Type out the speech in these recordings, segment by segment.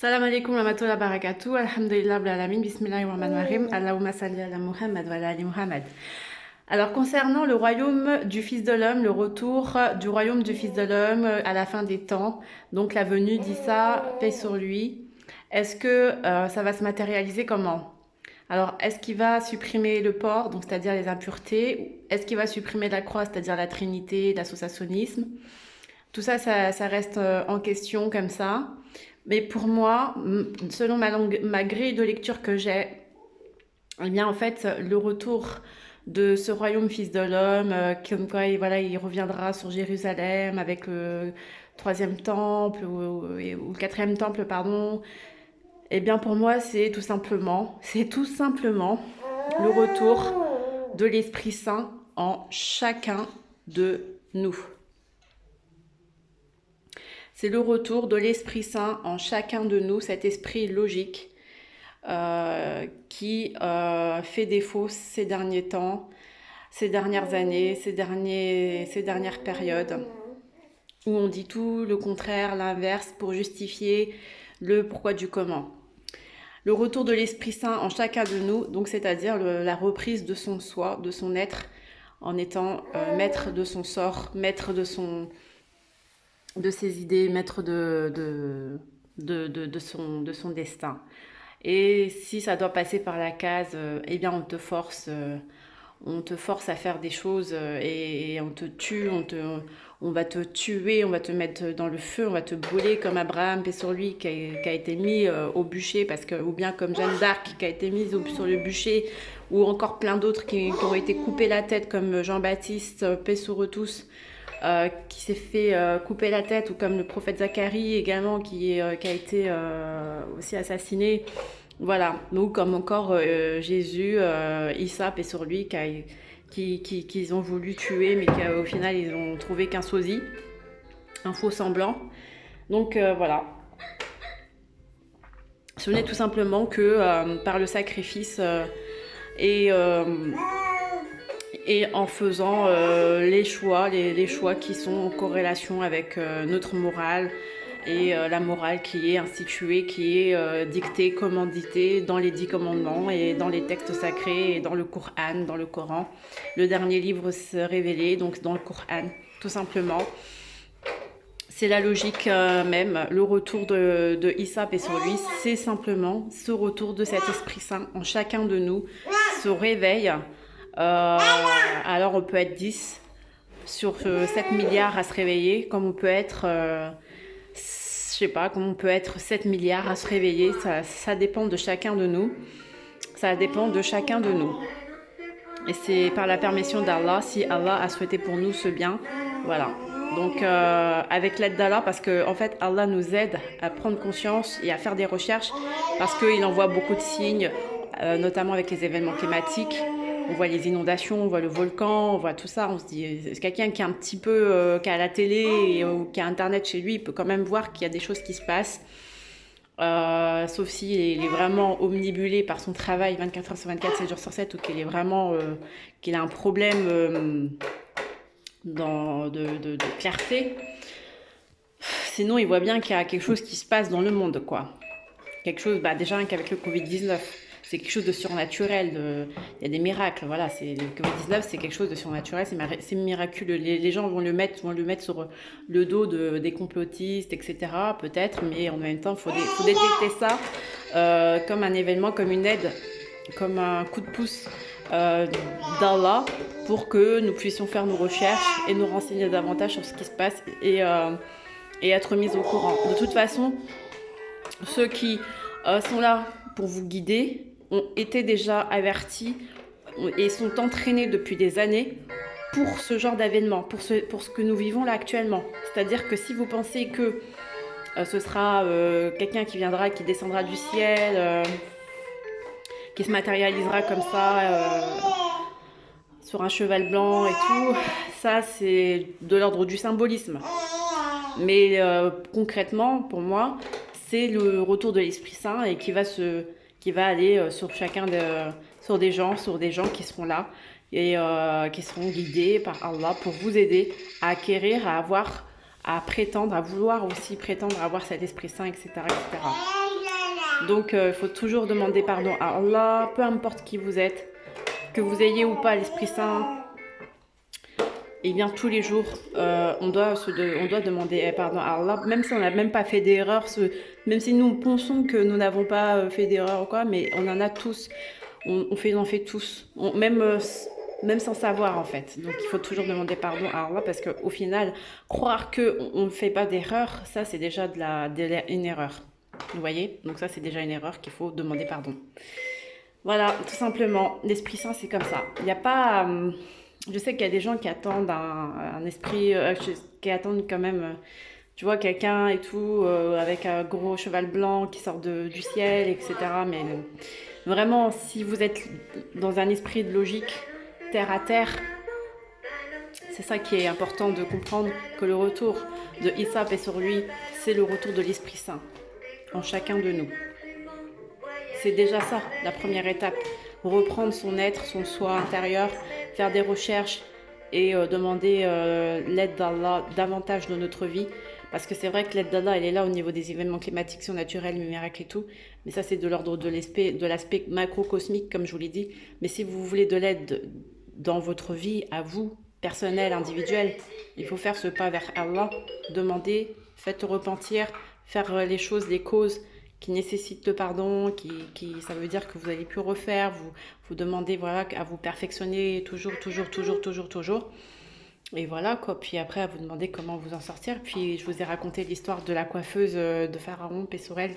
Salam alaikum wa rahmatullahi wa barakatuh. Alhamdulillah rabbil alamin. Bismillahirrahmanirrahim. Allahumma salli ala Muhammad wa ala ali Muhammad. Alors, concernant le royaume du Fils de l'homme, le retour du royaume du Fils de l'homme à la fin des temps, donc la venue d'Issa, paix sur lui, est-ce que ça va se matérialiser comment? Alors, est-ce qu'il va supprimer le porc, donc c'est-à-dire les impuretés? Est-ce qu'il va supprimer la croix, c'est-à-dire la Trinité, l'associationnisme? Tout ça, ça reste en question comme ça. Mais pour moi, selon ma grille de lecture que j'ai, eh bien en fait, le retour de ce royaume fils de l'homme, comme quoi voilà, il reviendra sur Jérusalem avec le troisième temple ou le quatrième temple, pardon. Eh bien pour moi, c'est tout simplement le retour de l'Esprit Saint en chacun de nous. C'est le retour de l'Esprit Saint en chacun de nous, cet esprit logique qui fait défaut ces derniers temps, ces dernières années, ces dernières périodes, où on dit tout le contraire, l'inverse, pour justifier le pourquoi du comment. Le retour de l'Esprit Saint en chacun de nous, donc c'est-à-dire la reprise de son soi, de son être, en étant maître de son sort, maître de ses idées, maître de son destin. Et si ça doit passer par la case, eh bien on te force à faire des choses et on te tue, on va te tuer, on va te mettre dans le feu, on va te brûler comme Abraham, paix sur lui, qui a été mis au bûcher, ou bien comme Jeanne d'Arc qui a été mise sur le bûcher, ou encore plein d'autres qui ont été coupés la tête comme Jean-Baptiste, paix sur eux tous. Qui s'est fait couper la tête, ou comme le prophète Zacharie également qui a été aussi assassiné. Voilà, ou comme encore Jésus, Issa, paix sur lui, qu'ils ont voulu tuer, mais qu'au final ils ont trouvé qu'un sosie, un faux semblant. Donc voilà. Ce n'est tout simplement que par le sacrifice et en faisant les choix qui sont en corrélation avec notre morale et la morale qui est instituée, qui est dictée, commanditée dans les 10 commandements et dans les textes sacrés et dans le Coran, dans le Coran, le dernier livre révélé, donc dans le Coran, tout simplement. C'est la logique même, le retour de Issa et sur lui, c'est simplement ce retour de cet Esprit Saint en chacun de nous, ce réveil. Alors on peut être 10 sur 7 milliards à se réveiller, comme on peut être, je sais pas, comme on peut être 7 milliards à se réveiller, ça dépend de chacun de nous, ça dépend de chacun de nous. Et c'est par la permission d'Allah, si Allah a souhaité pour nous ce bien, voilà. Donc avec l'aide d'Allah, parce que en fait Allah nous aide à prendre conscience et à faire des recherches, parce qu'il envoie beaucoup de signes, notamment avec les événements climatiques. On voit les inondations, on voit le volcan, on voit tout ça. On se dit, quelqu'un qui est un petit peu, qui a la télé ou qui a Internet chez lui, il peut quand même voir qu'il y a des choses qui se passent. Sauf s'il est vraiment omnibulé par son travail 24 heures sur 24, 7 jours sur 7, ou qu'il est vraiment, qu'il a un problème de clarté. Sinon, il voit bien qu'il y a quelque chose qui se passe dans le monde, quoi. Quelque chose, déjà qu'avec le Covid-19. C'est quelque chose de surnaturel, il y a des miracles, voilà, le Covid-19 c'est quelque chose de surnaturel, c'est miraculeux, les gens vont le mettre sur le dos des complotistes, etc., peut-être, mais en même temps, il faut détecter ça comme un événement, comme une aide, comme un coup de pouce d'Allah, pour que nous puissions faire nos recherches et nous renseigner davantage sur ce qui se passe et être mis au courant. De toute façon, ceux qui sont là pour vous guider ont été déjà avertis et sont entraînés depuis des années pour ce genre d'événement, pour ce que nous vivons là actuellement. C'est-à-dire que si vous pensez que ce sera quelqu'un qui viendra, qui descendra du ciel, qui se matérialisera comme ça sur un cheval blanc et tout, ça c'est de l'ordre du symbolisme. Mais concrètement, pour moi, c'est le retour de l'Esprit Saint et qui va aller sur des gens qui seront là et qui seront guidés par Allah pour vous aider à acquérir, à vouloir aussi prétendre avoir cet Esprit Saint, etc., etc. Donc il faut toujours demander pardon à Allah, peu importe qui vous êtes, que vous ayez ou pas l'Esprit Saint. Et bien tous les jours, on doit demander pardon à Allah, même si on n'a même pas fait d'erreur, même si nous pensons que nous n'avons pas fait d'erreur ou quoi, mais on en a tous, on en fait tous, même sans savoir en fait. Donc il faut toujours demander pardon à Allah parce qu'au final, croire qu'on ne fait pas d'erreur, ça c'est déjà une erreur. Vous voyez? Donc ça c'est déjà une erreur qu'il faut demander pardon. Voilà, tout simplement. L'Esprit Saint c'est comme ça. Il n'y a pas... je sais qu'il y a des gens qui attendent un esprit, qui attendent quand même, tu vois, quelqu'un et tout, avec un gros cheval blanc qui sort du ciel, etc. Mais vraiment, si vous êtes dans un esprit de logique, terre à terre, c'est ça qui est important de comprendre, que le retour de Issa, paix sur lui, c'est le retour de l'Esprit Saint en chacun de nous. C'est déjà ça, la première étape. Reprendre son être, son soi intérieur, faire des recherches et demander l'aide d'Allah davantage dans notre vie. Parce que c'est vrai que l'aide d'Allah, elle est là au niveau des événements climatiques, surnaturels, miracles et tout. Mais ça, c'est de l'ordre de l'aspect macrocosmique, comme je vous l'ai dit. Mais si vous voulez de l'aide dans votre vie, à vous, personnelle, individuelle, il faut faire ce pas vers Allah, demander, faites repentir, faire les choses, les causes qui nécessitent le pardon, ça veut dire que vous allez plus refaire, vous demandez voilà, à vous perfectionner toujours. Et voilà quoi, puis après à vous demander comment vous en sortir. Puis je vous ai raconté l'histoire de la coiffeuse de Pharaon, paix sur elle,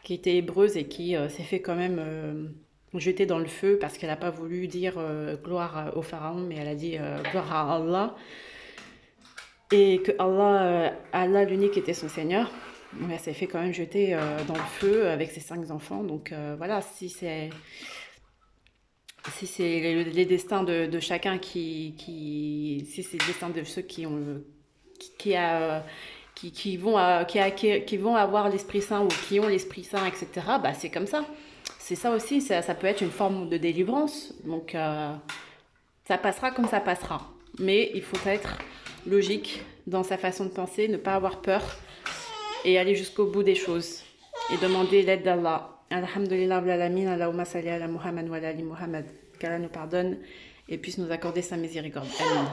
qui était hébreuse et qui s'est fait quand même jeter dans le feu parce qu'elle n'a pas voulu dire gloire au Pharaon, mais elle a dit gloire à Allah. Et que Allah l'unique était son Seigneur. Mais elle s'est fait quand même jeter dans le feu avec ses 5 enfants. Donc voilà, si c'est les destins de chacun si c'est le destin de ceux qui vont avoir l'Esprit Saint ou qui ont l'Esprit Saint, etc. Bah c'est comme ça. C'est ça aussi, ça peut être une forme de délivrance. Donc ça passera comme ça passera. Mais il faut être logique dans sa façon de penser, ne pas avoir peur et aller jusqu'au bout des choses et demander l'aide d'Allah. Alhamdulillah, Allahumma salli ala Muhammad wa ala ali Muhammad. Qu'Allah nous pardonne et puisse nous accorder sa miséricorde. Amen.